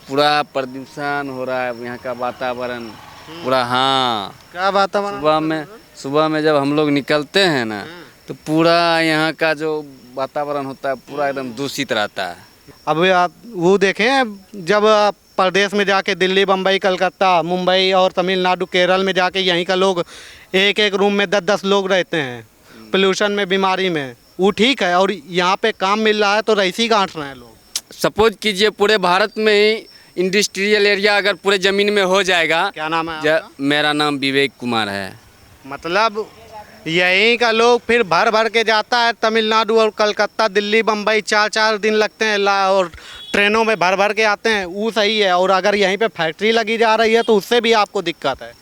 पूरा प्रदूषण हो रहा है यहाँ का वातावरण पूरा। हाँ, क्या वातावरण? सुबह में जब हम लोग निकलते हैं ना तो पूरा यहाँ का जो वातावरण होता है पूरा एकदम दूषित रहता है। अब आप वो देखें, जब आप प्रदेश में जाके दिल्ली, बम्बई, कलकत्ता, मुंबई और तमिलनाडु, केरल में जाके यहीं का लोग एक एक रूम में 10-10 लोग रहते हैं, पोल्यूशन में, बीमारी में। वो ठीक है, और यहाँ पे काम मिल रहा है तो रईसी गांठ रहे हैं लोग। सपोज कीजिए पूरे भारत में ही इंडस्ट्रियल एरिया अगर पूरे ज़मीन में हो जाएगा। क्या नाम है आपका? मेरा नाम विवेक कुमार है। मतलब यहीं का लोग फिर भर भर के जाता है तमिलनाडु और कलकत्ता, दिल्ली, बम्बई, 4-4 दिन लगते हैं और ट्रेनों में भर भर के आते हैं। वो सही है, और अगर यहीं पे फैक्ट्री लगी जा रही है तो उससे भी आपको दिक्कत है।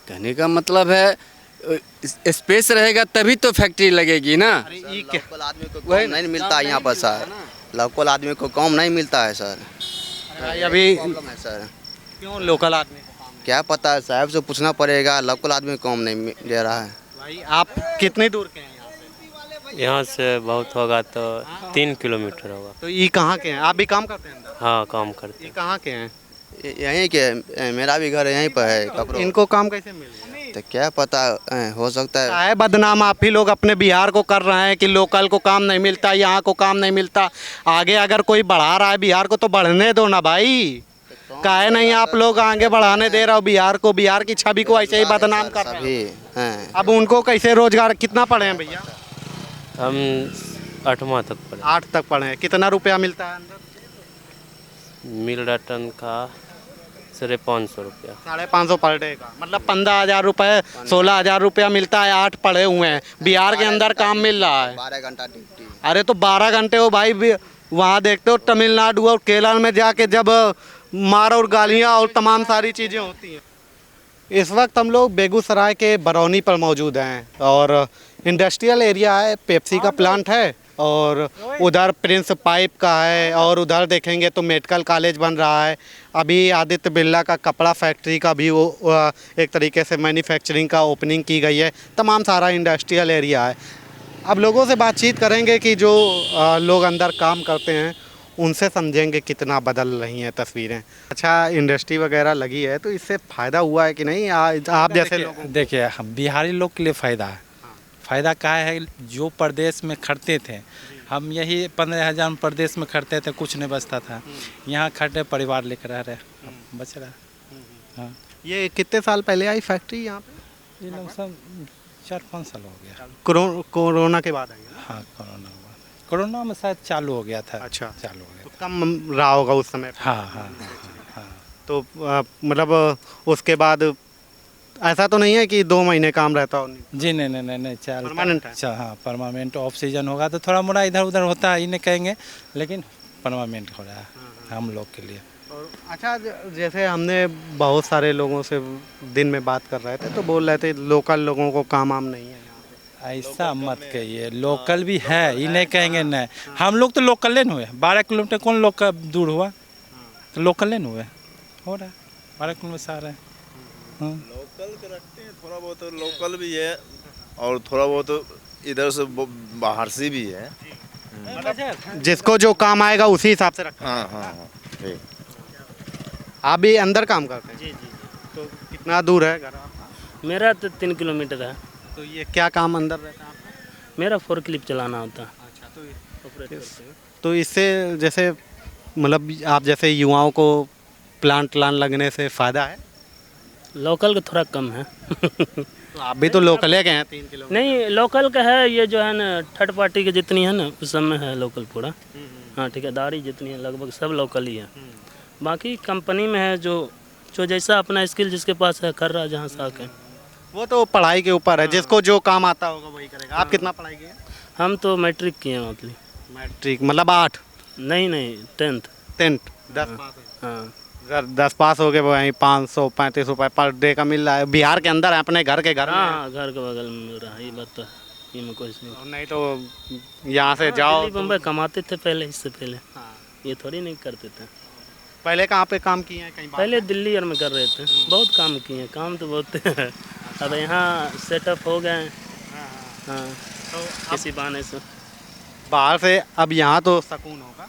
कहने का मतलब है स्पेस रहेगा तभी तो फैक्ट्री लगेगी ना। लोकल आदमी को काम नहीं मिलता है यहाँ पर सर। लोकल आदमी को काम नहीं मिलता है सर। अभी प्रॉब्लम है सर। क्यों लोकल आदमी को काम क्या पता है, साहब से पूछना पड़ेगा। लोकल आदमी काम नहीं दे रहा है। भाई आप कितनी दूर के हैं यहाँ से? यहाँ से बहुत होगा तो 3 किलोमीटर होगा। तो ये कहाँ के हैं? आप भी काम करते हैं अंदर? हाँ, काम करते ये कहाँ के हैं? यहीं के, मेरा भी घर यहीं पर है कपड़ों। इनको काम कैसे मिल गया? तो क्या पता, हो सकता है। है बदनाम आप ही लोग अपने बिहार को कर रहे हैं कि लोकल को काम नहीं मिलता, यहाँ को काम नहीं मिलता। आगे अगर कोई बढ़ा रहा है बिहार को तो बढ़ने दो ना भाई। काहे नहीं आप लोग आगे बढ़ाने दे रहे हो बिहार को? बिहार की छवि को ऐसे ही बदनाम कर रहे सभी हैं। अब उनको कैसे रोजगार? कितना पढ़े हैं भैया? हम 8वां तक पढ़े। 8 तक पढ़े हैं। कितना रुपया मिलता है अंदर? मिल रटन का 550 रुपया। 550 पर डे का, मतलब 15,000 रुपये, 16,000 रुपया मिलता है। 8 पढ़े हुए हैं, बिहार के अंदर काम मिल रहा है। 12 घंटा ड्यूटी। अरे तो 12 घंटे हो भाई। वहाँ देखते हो तमिलनाडु और केरल में जाके जब मार और गालियाँ और तमाम सारी चीज़ें होती हैं। इस वक्त हम लोग बेगूसराय के बरौनी पर मौजूद हैं और इंडस्ट्रियल एरिया है, पेप्सी का प्लांट है और उधर प्रिंस पाइप का है और उधर देखेंगे तो मेडिकल कॉलेज बन रहा है। अभी आदित्य बिरला का कपड़ा फैक्ट्री का भी वो एक तरीके से मैन्युफैक्चरिंग का ओपनिंग की गई है। तमाम सारा इंडस्ट्रियल एरिया है। अब लोगों से बातचीत करेंगे कि जो लोग अंदर काम करते हैं उनसे समझेंगे कितना बदल रही हैं तस्वीरें। अच्छा, इंडस्ट्री वगैरह लगी है तो इससे फ़ायदा हुआ है कि नहीं? आप जैसे लोग देखिए, हम बिहारी लोग के लिए फ़ायदा है। फ़ायदा क्या है? जो प्रदेश में खटते थे, हम यही 15,000 में प्रदेश में खटते थे, कुछ नहीं बचता था। यहाँ खटे परिवार लेकर रह रहे, बच रहा है। हाँ, ये कितने साल पहले आई फैक्ट्री यहाँ पे? ये लोग सब 4-5 साल हो गया। कोरोना के बाद आई है? हाँ, कोरोना में शायद चालू हो गया था। अच्छा, चालू हो गया तो कम रहा होगा उस समय पे। हाँ हाँ हाँ। तो मतलब उसके बाद ऐसा तो नहीं है कि 2 महीने काम रहता हो? जी नहीं, चल परमानेंट है? अच्छा, हाँ, परमानेंट। ऑफ सीजन होगा तो थोड़ा मोड़ा इधर उधर होता है, इन्हें कहेंगे, लेकिन परमानेंट हो रहा है हम लोग के लिए। और अच्छा, जैसे हमने बहुत सारे लोगों से दिन में बात कर रहे थे तो बोल रहे थे लोकल लोगों को काम आम नहीं है यहाँ पे। ऐसा मत कहिए, लोकल भी है, इन्हें कहेंगे नहीं। हम लोग तो लोकल लेन हुए, 12 किलोमीटर कौन लोग दूर हुआ, तो लोकल लेन हुए हो रहा है, 12 किलोमीटर से आ रहे हैं। लोकल के रखते हैं, थोड़ा बहुत लोकल भी है और थोड़ा बहुत इधर से बाहर से भी है। जिसको जो काम आएगा उसी हिसाब से रखते हैं। हाँ। ठीक। आप भी अंदर काम करते हैं? जी जी। तो कितना दूर है घर आपका? मेरा तो 3 किलोमीटर है। तो ये क्या काम अंदर रहता है आपका? मेरा फोर्कलिफ्ट चलाना होता है। अच्छा, ऑपरेट करते हैं। तो इससे जैसे मतलब आप जैसे युवाओं को प्लांट लगने से फ़ायदा है? लोकल का थोड़ा कम है। तो आप भी तो लोकल के हैं 3 किलोमीटर। नहीं, लोकल का है, ये जो है ना थर्ड पार्टी की जितनी है ना उस सब में है लोकल पूरा। हाँ, ठेकेदारी जितनी है लगभग सब लोकल ही है। बाकी कंपनी में है जो जैसा अपना स्किल जिसके पास है कर रहा, जहाँ से आके। वो तो पढ़ाई के ऊपर है, जिसको जो काम आता होगा वही करेगा। आप कितना पढ़ाई किए? हम तो मैट्रिक किए हैं मतलब। मैट्रिक मतलब 8? नहीं, 10th। 10 पास है। हाँ 10 पास हो गए, वहीं 535 रुपये पर डे का मिल रहा है। बिहार के अंदर है, अपने घर के घर में। हाँ, घर के बगल में मिल रहा है, ये बात तो है, ये में कोई नहीं। और नहीं तो यहाँ से जाओ। दिल्ली बम्बई कमाते थे पहले, इससे पहले ये थोड़ी नहीं करते थे। पहले कहाँ पे काम किए हैं? कहीं पहले दिल्ली और में कर रहे थे, बहुत काम किए हैं, काम तो बहुत है। अब यहाँ सेटअप हो गए। हाँ, तो किसी बहाने से। बाहर से अब यहाँ तो सुकून होगा।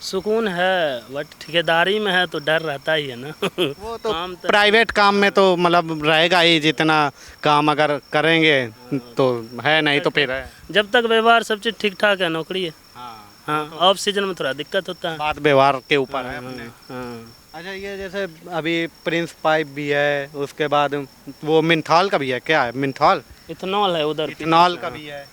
सुकून है बट ठेकेदारी में है तो डर रहता ही है ना। वो तो काम तो प्राइवेट काम में तो मतलब रहेगा ही, जितना काम अगर करेंगे तो है, नहीं तो फिर है। जब तक व्यवहार सब चीज़ ठीक ठाक है नौकरी है। हाँ, हाँ ऑफ सीजन में थोड़ा दिक्कत होता है। बात व्यवहार के ऊपर है अपने। हाँ अच्छा, ये जैसे अभी प्रिंस पाइप भी है, उसके बाद वो मिंथाल का भी है, क्या है मिंथाल, इथेनॉल है उधर। इथेनॉल का भी है।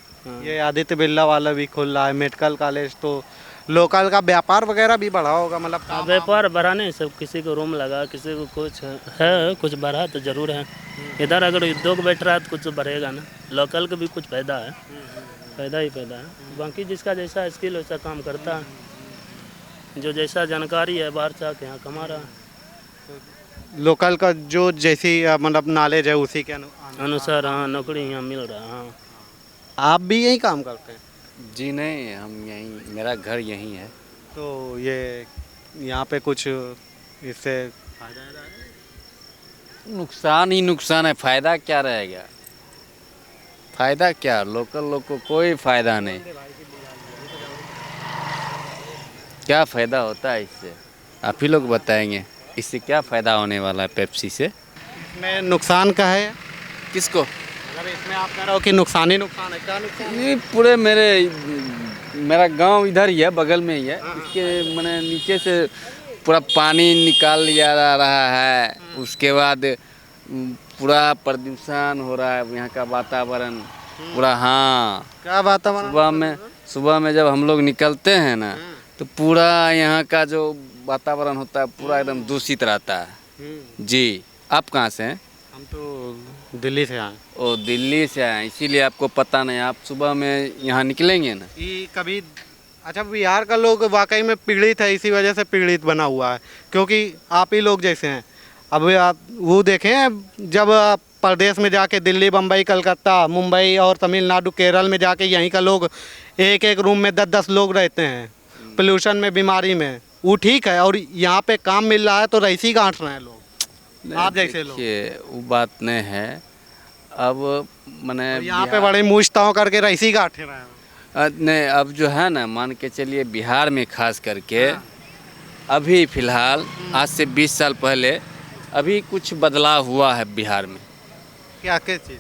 ये आदित्य बिरला वाला भी खुल रहा है, मेडिकल कॉलेज, तो लोकल का व्यापार वगैरह भी बढ़ा होगा, मतलब काम व्यापार बढ़ाने सब, किसी को रूम लगा, किसी को कुछ है, कुछ बढ़ा तो जरूर है। इधर अगर उद्योग बैठ रहा है तो कुछ तो बढ़ेगा ना। लोकल का भी कुछ फायदा है, फायदा ही फायदा है। बाकी जिसका जैसा स्किल वैसा काम करता है, जो जैसा जानकारी है बाहर से आके यहाँ कमा रहा है। लोकल का जो जैसी मतलब नॉलेज है उसी के अनुसार हाँ नौकरी यहाँ मिल रहा है। हाँ आप भी यही काम करते हैं? जी नहीं, हम यहीं, मेरा घर यहीं है। तो ये यहाँ पे कुछ इससे फायदा है? नुकसान ही नुकसान है, फायदा क्या रहेगा? फायदा क्या, लोकल लोग को कोई फायदा नहीं। क्या फायदा होता है इससे, आप ही लोग बताएंगे। इससे क्या फायदा होने वाला है पेप्सी से? इसमें नुकसान का है? किसको? मतलब इसमें आप कह रहे हो कि नुकसान ही नुकसान है, क्या नुकसान? ये पूरे मेरा गांव इधर ही है, बगल में ही है। इसके मैंने नीचे से पूरा पानी निकाल लिया जा रहा है। उसके बाद पूरा प्रदूषण हो रहा है, यहाँ का वातावरण पूरा। हाँ, क्या वातावरण? सुबह में जब हम लोग निकलते हैं ना, तो पूरा यहाँ का जो वातावरण होता है पूरा एकदम दूषित रहता है। जी, आप कहाँ से हैं? हम तो दिल्ली से आए। ओ, दिल्ली से आए, इसीलिए आपको पता नहीं। आप सुबह में यहाँ निकलेंगे ना, ये कभी, अच्छा, बिहार का लोग वाकई में पीड़ित है, इसी वजह से पीड़ित बना हुआ है, क्योंकि आप ही लोग जैसे हैं। अब आप वो देखें, जब आप प्रदेश में जाके दिल्ली, बम्बई, कलकत्ता, मुंबई और तमिलनाडु, केरल में जाके यहीं का लोग एक एक रूम में 10-10 लोग रहते हैं, पोल्यूशन में, बीमारी में। वो ठीक है, और यहाँ पे काम मिल रहा है तो रईसी गांठ रहे हैं लोग, आप जैसे लोग। वो बात नहीं है। अब मैंने यहाँ पे बड़े मुश्ताओं करके रईसी गांठे रहे हैं। नहीं, अब जो है ना, मान के चलिए बिहार में खास करके अभी फ़िलहाल आज से 20 साल पहले अभी कुछ बदलाव हुआ है बिहार में। क्या क्या चीज़?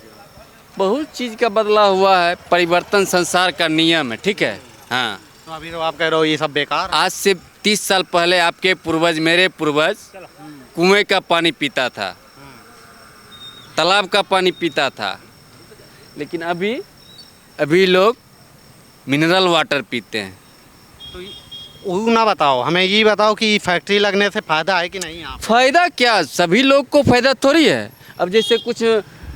बहुत चीज़ का बदलाव हुआ है, परिवर्तन संसार का नियम है, ठीक है। हाँ, तो अभी तो आप कह रहे हो ये सब बेकार है। आज से 30 साल पहले आपके पूर्वज, मेरे पूर्वज कुएं का पानी पीता था, तालाब का पानी पीता था, लेकिन अभी लोग मिनरल वाटर पीते हैं। तो वो ना बताओ, हमें ये बताओ कि फैक्ट्री लगने से फ़ायदा है कि नहीं? आप फायदा क्या, सभी लोग को फायदा थोड़ी है। अब जैसे कुछ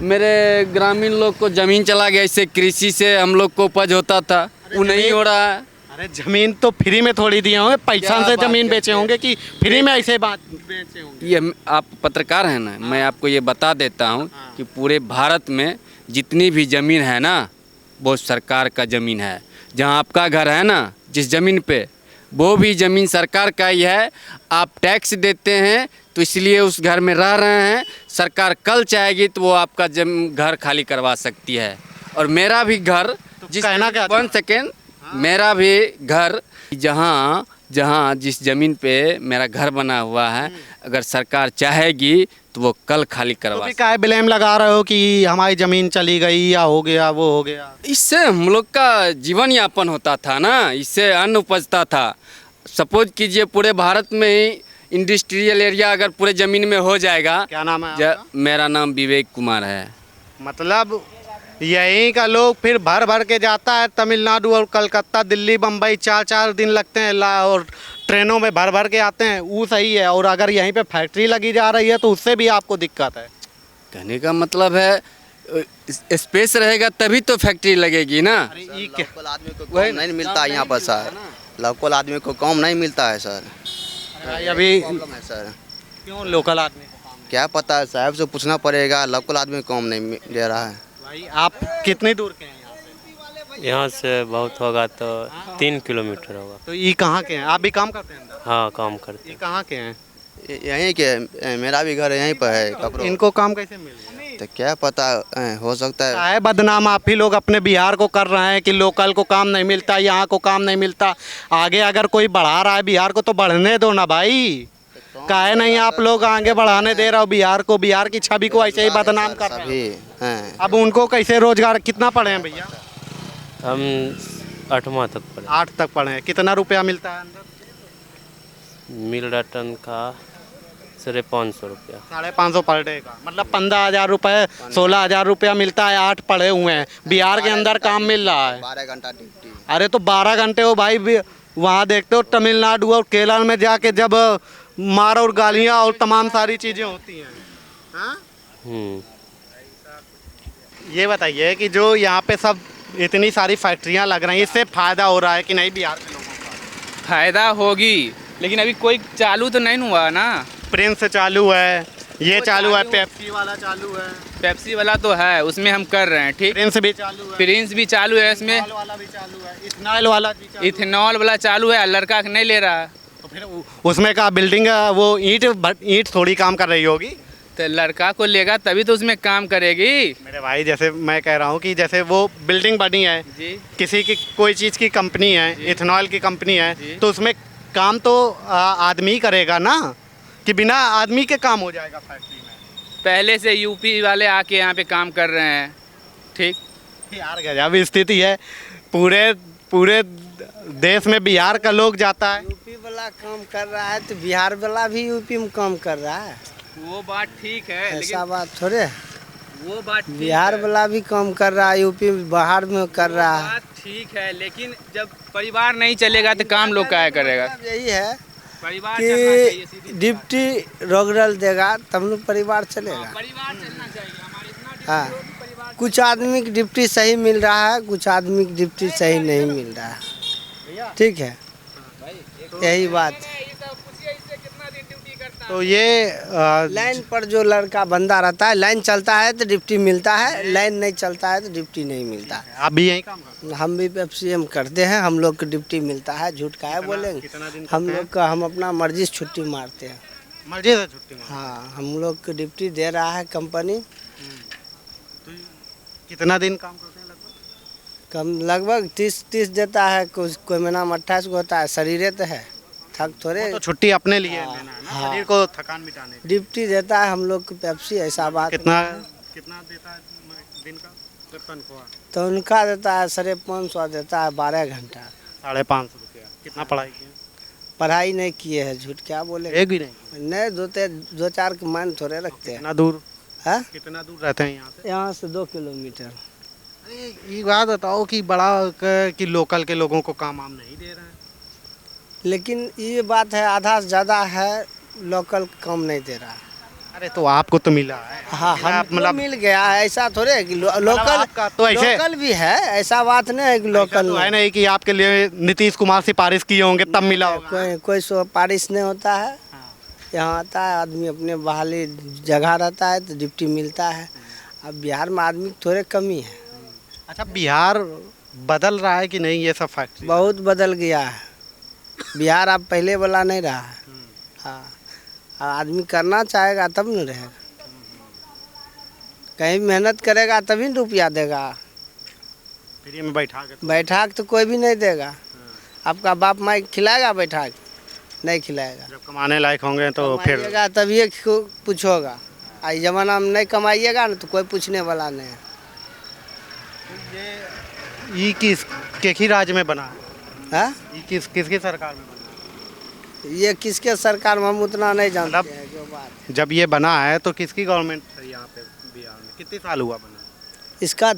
मेरे ग्रामीण लोग को ज़मीन चला गया, इससे कृषि से हम लोग को उपज होता था, वो नहीं हो रहा है। अरे ज़मीन तो फ्री में थोड़ी दिए होंगे, पैसा से ज़मीन बेचे होंगे कि फ्री में ऐसे बात बेचे होंगे? ये आप पत्रकार हैं ना, मैं आपको ये बता देता हूँ कि पूरे भारत में जितनी भी ज़मीन है ना, वो सरकार का ज़मीन है। जहाँ आपका घर है ना, जिस ज़मीन पे, वो भी ज़मीन सरकार का ही है। आप टैक्स देते हैं तो इसलिए उस घर में रह रहे हैं। सरकार कल चाहेगी तो वो आपका घर खाली करवा सकती है। और मेरा भी घर, तो कहना क्या? 1 सेकेंड, मेरा भी घर जहाँ जिस ज़मीन पे मेरा घर बना हुआ है, अगर सरकार चाहेगी तो वो कल खाली करवा। तो क्या ब्लेम लगा रहे हो कि हमारी ज़मीन चली गई या हो गया वो हो गया? इससे हम लोग का जीवन यापन होता था ना, इससे अन्न उपजता था। सपोज कीजिए पूरे भारत में ही इंडस्ट्रियल एरिया अगर पूरे ज़मीन में हो जाएगा। क्या नाम है आपका? मेरा नाम विवेक कुमार है। मतलब यहीं का लोग फिर भर भर के जाता है तमिलनाडु और कलकत्ता, दिल्ली, बम्बई, 4-4 दिन लगते हैं, और ट्रेनों में भर भर के आते हैं, वो सही है। और अगर यहीं पे फैक्ट्री लगी जा रही है तो उससे भी आपको दिक्कत है। कहने का मतलब है स्पेस रहेगा तभी तो फैक्ट्री लगेगी ना। लोकल आदमी को काम नहीं मिलता है यहाँ पर सर, लोकल आदमी को काम नहीं मिलता है सर। अभी प्रॉब्लम है सर। क्यों लोकल आदमी को काम? क्या पता है, साहब से पूछना पड़ेगा। लोकल आदमी को काम नहीं दे रहा है। भाई आप कितनी दूर के हैं यहाँ से? यहाँ से बहुत होगा तो 3 किलोमीटर होगा। तो ये कहाँ के हैं? आप भी काम करते हैं अंदर? हाँ, काम करते ये कहाँ के हैं? यहीं के, मेरा भी घर यहीं पर है। कपड़ों इनको काम कैसे मिल गया? नहीं? तो क्या पता हो सकता है। है बदनाम आप ही लोग अपने बिहार को कर रहे हैं कि लोकल को काम नहीं मिलता, यहाँ को काम नहीं मिलता। आगे अगर कोई बढ़ा रहा है बिहार को तो बढ़ने दो ना भाई। काहे नहीं आप लोग आगे बढ़ाने दे रहे हो बिहार को? बिहार की छवि को ऐसे ही बदनाम कर रहे सभी हैं। हो। अब उनको कैसे रोजगार? कितना पढ़े हैं भैया? हम 8वां तक पढ़े। 8 तक पढ़े हैं। कितना रुपया मिलता है अंदर? मिल रहा टन का 550 रुपया। 550 पर डे का, मतलब 15,000 रुपये 16,000 रुपया मिलता है। 8 पढ़े हुए हैं, बिहार के अंदर काम मिल रहा है। 12 घंटा ड्यूटी। अरे तो 12 घंटे हो भाई। वहाँ देखते हो तमिलनाडु और केरल में जाके जब मार और गालियाँ और तमाम सारी चीज़ें होती हैं। हाँ? ये बताइए कि जो यहाँ पे सब इतनी सारी फैक्ट्रियाँ लग रही हैं, इससे फ़ायदा हो रहा है कि नहीं बिहार के लोगों को? फायदा होगी, लेकिन अभी कोई चालू तो नहीं हुआ ना। प्रिंस चालू है, ये चालू है, पेप्सी वाला चालू है। पेप्सी वाला तो है, उसमें हम कर रहे हैं। ठीक, प्रिंस भी चालू है, प्रिंस भी चालू है, इसमें इथेनॉल वाला भी चालू है, इथेनॉल वाला भी चालू है। इथेनॉल वाला चालू है, लड़का नहीं ले रहा। तो फिर उसमें का बिल्डिंग वो ईंट थोड़ी काम कर रही होगी। तो लड़का को लेगा तभी तो उसमें काम करेगी। मेरे भाई जैसे मैं कह रहा हूँ कि जैसे वो बिल्डिंग बनी है जी, किसी की कोई चीज़ की कंपनी है, इथेनॉल की कंपनी है, तो उसमें काम तो आदमी ही करेगा ना, कि बिना आदमी के काम हो जाएगा फैक्ट्री में? पहले से यूपी वाले आके यहाँ पे काम कर रहे हैं। ठीक, यार गजब स्थिति है। पूरे देश में बिहार का लोग जाता है। यूपी वाला काम कर रहा है तो बिहार वाला भी यूपी में काम कर रहा है। वो बात ठीक है, ऐसा लेकिन बात थोड़े। वो बात ठीक बिहार है। वाला भी काम कर रहा है, यूपी बाहर में कर रहा है। बात ठीक है, लेकिन जब परिवार नहीं चलेगा तो काम लोग क्या करेगा? यही है परिवार चलना चाहिए, कि सीधी डिप्टी रोगरल देगा तब न परिवार चलेगा। परिवार चलना चाहिए। हमारे इतना हाँ, कुछ आदमी की डिप्टी सही मिल रहा है, कुछ आदमी की डिप्टी सही नहीं मिल रहा है। ठीक है, यही बात है। तो ये लाइन पर जो लड़का बंदा रहता है, लाइन चलता है तो डिप्टी मिलता है, लाइन नहीं चलता है तो डिप्टी नहीं मिलता। आप भी यही काम करते हम भी पेप्सी करते हैं, हम लोग को डिप्टी मिलता है। झूठ का है बोलेंगे? कितना दिन हम लोग का हम अपना मर्जी से छुट्टी मारते हैं। मर्जी से छुट्टी मारते हाँ, हम लोग को डिप्टी दे रहा है कंपनी। हैं? कितना दिन काम करते हैं लगभग? कम लगभग 30 देता है, कुछ कोई महीना में 28 को होता है। शरीर तो है, थक थोड़े। तो छुट्टी अपने लिए हाँ, लेना है ना, हाँ। शरीर को थकान मिटाने के लिए। डिप्टी देता है हम लोग को पेप्सी, ऐसा बात। कितना देता है दिन का तनख्वाह? तो उनका देता है 550 देता है, 12 घंटा। 550 रुपया। कितना पढ़ाई की? पढ़ाई नहीं किए हैं, झूठ क्या बोले? एक भी नहीं। नहीं, दो चार के मान थोड़े रखते हैं। कितना दूर? हाँ? कितना दूर रहते हैं यहाँ से? यहाँ से 2 किलोमीटर। अरे ये बात बताओ कि कि लोकल के लोगों को काम वाम नहीं दे रहे हैं। लेकिन ये बात है, आधा से ज़्यादा है लोकल काम नहीं दे रहा है। अरे तो आपको तो मिला है। हाँ, हम मिल गया है, ऐसा थोड़े है कि लोकल आपका तो ऐसे लोकल भी है, ऐसा बात नहीं है कि लोकल तो है नहीं कि आपके लिए नीतीश कुमार सिफारिश किए होंगे तब मिला होगा। कोई सिफारिश नहीं होता है। यहाँ आता है आदमी, अपने बहाली जगह रहता है तो डिप्टी मिलता है। अब बिहार में आदमी थोड़े कमी है। अच्छा, बिहार बदल रहा है कि नहीं ये सब फैक्ट्री? बहुत बदल गया है बिहार, अब पहले वाला नहीं रहा है। हाँ, आदमी करना चाहेगा तब न रहेगा। कहीं मेहनत करेगा तभी रुपया देगा। फ्री में बैठा के तो कोई भी नहीं देगा। आपका बाप माई खिलाएगा बैठा के? नहीं खिलाएगा। जब कमाने लायक होंगे तो फिर कमाइएगा तभी पूछोगा। आज जमाना में नहीं कमाइएगा ना तो कोई पूछने वाला नहीं है। ये किस राज्य में बना है? हाँ? ये किसकी सरकार में बना ये किसके सरकार में हम उतना नहीं जानते मतलब हैं। जो बात है? जब ये बना है तो किसकी गवर्नमेंट है यहाँ पे बिहार में? कितने साल हुआ बना? इसका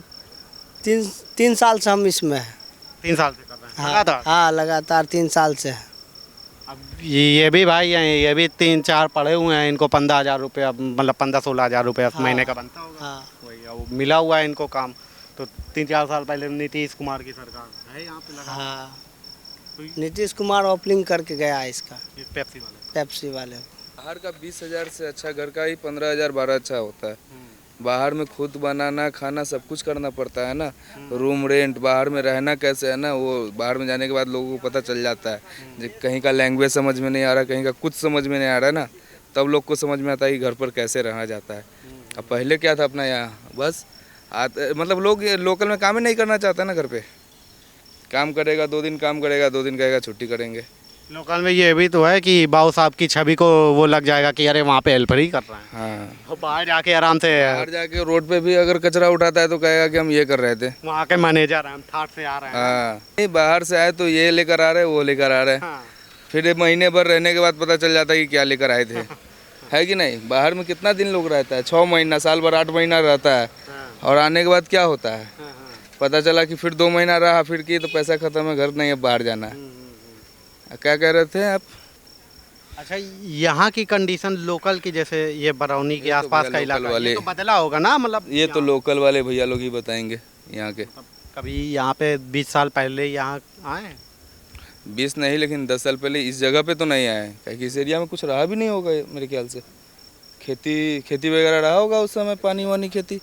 3 साल से हम इसमें हैं। 3 साल से कर रहे हैं लगातार? हाँ, लगातार 3 साल से है। अब ये भी भाई हैं, ये भी 3-4 पढ़े हुए हैं। इनको 15,000 रुपया, मतलब 15-16 हज़ार रुपया महीने का बनता होगा। हाँ, वही अब मिला हुआ है इनको काम। तो 3-4 साल पहले नीतीश कुमार की सरकार है यहाँ पे लगा। हाँ, नीतीश कुमार ओपनिंग करके गया है इसका, पेप्सी वाले। बाहर का 20,000 से अच्छा घर का ही 15,000 12 अच्छा होता है। बाहर में खुद बनाना खाना सब कुछ करना पड़ता है ना। रूम रेंट, बाहर में रहना कैसे है ना, वो बाहर में जाने के बाद लोगों को पता चल जाता है। जो कहीं का लैंग्वेज समझ में नहीं आ रहा, कहीं का कुछ समझ में नहीं आ रहा है ना, तब लोग को समझ में आता है कि घर पर कैसे रहा जाता है। अब पहले क्या था अपना यहाँ बस मतलब लोग ये लोकल में काम ही नहीं करना चाहते ना। घर पे काम करेगा 2 दिन, काम करेगा 2 दिन, कहेगा छुट्टी करेंगे। लोकल में ये भी तो है कि बाबू साहब की छवि को वो लग जाएगा कि अरे वहाँ पे हेल्पर ही कर रहे हैं। हाँ, और बाहर जाके आराम से बाहर जाके रोड पे भी अगर कचरा उठाता है तो कहेगा कि हम ये कर रहे थे। वहाँ के मैनेजर हैं, हम ठाट से आ रहे हैं। हाँ, नहीं बाहर से आए तो ये लेकर आ रहे वो लेकर आ रहे। हाँ। फिर ये महीने भर रहने के बाद पता चल जाता है कि क्या लेकर आए थे। है कि नहीं? बाहर में कितना दिन लोग रहता है, 6 महीना, साल भर 8 महीना रहता है। और आने के बाद क्या होता है, पता चला कि फिर 2 महीना रहा, फिर की तो पैसा खत्म है, घर नहीं है, बाहर जाना है। क्या कह रहे थे आप? अच्छा, यहाँ की कंडीशन लोकल की, जैसे ये बरौनी के आसपास का इलाका, ये तो बदला होगा ना? मतलब ये तो लोकल वाले भैया लोग ही बताएंगे यहाँ के। कभी यहाँ पे 20 साल पहले यहाँ आए? 20 नहीं, लेकिन 10 साल पहले इस जगह पे तो नहीं आए, क्योंकि इस एरिया में कुछ रहा भी नहीं होगा मेरे ख्याल से। खेती वगैरह रहा होगा उस समय, पानी वानी खेती।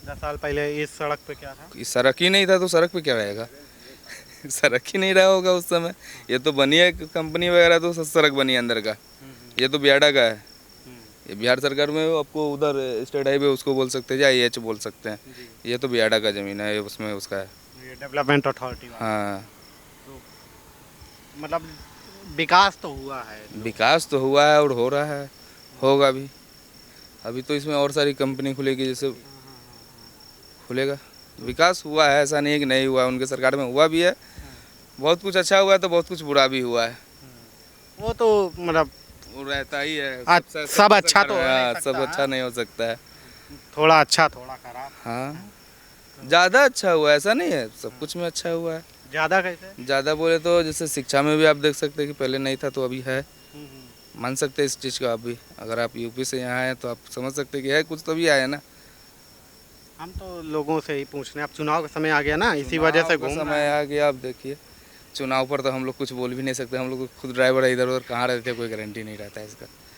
10 साल पहले इस सड़क पे क्या था? इस सड़क ही नहीं था तो सड़क पे क्या रहेगा? सड़क ही नहीं रहा होगा उस समय। ये तो बनी है कंपनी वगैरह, तो सड़क बनी है अंदर का। ये तो बियाडा का है। ये बिहार सरकार में आपको उधर स्टेट हाईवे उसको बोल सकते हैं या IH बोल सकते हैं। ये तो बियाडा का ज़मीन है, उसमें उसका है, ये डेवलपमेंट अथॉरिटी। हाँ, मतलब विकास तो हुआ है। विकास तो हुआ है और हो रहा है, होगा भी। अभी तो इसमें और सारी कंपनी खुलेगी, जैसे खुलेगा। विकास हुआ है, ऐसा नहीं है कि नहीं हुआ। उनके सरकार में हुआ भी है, बहुत कुछ अच्छा हुआ है तो बहुत कुछ बुरा भी हुआ है। वो तो मतलब वो रहता ही है। सब अच्छा तो सब अच्छा नहीं हो सकता है। थोड़ा अच्छा थोड़ा खराब। हाँ, ज़्यादा अच्छा हुआ है ऐसा नहीं है, सब कुछ में अच्छा हुआ है। ज़्यादा कैसे? ज़्यादा बोले तो जैसे शिक्षा में भी आप देख सकते हैं कि पहले नहीं था तो अभी है। मान सकते हैं इस चीज़ का। आप भी अगर आप यूपी से यहाँ आए तो आप समझ सकते हैं कि है कुछ, तो भी आया ना। हम तो लोगों से ही पूछ रहे हैं, अब चुनाव का समय आ गया ना, इसी वजह से घूम समय आ गया। आप देखिए चुनाव पर तो हम लोग कुछ बोल भी नहीं सकते। हम लोग खुद ड्राइवर है, इधर उधर कहाँ रहते हैं, कोई गारंटी नहीं रहता है इसका।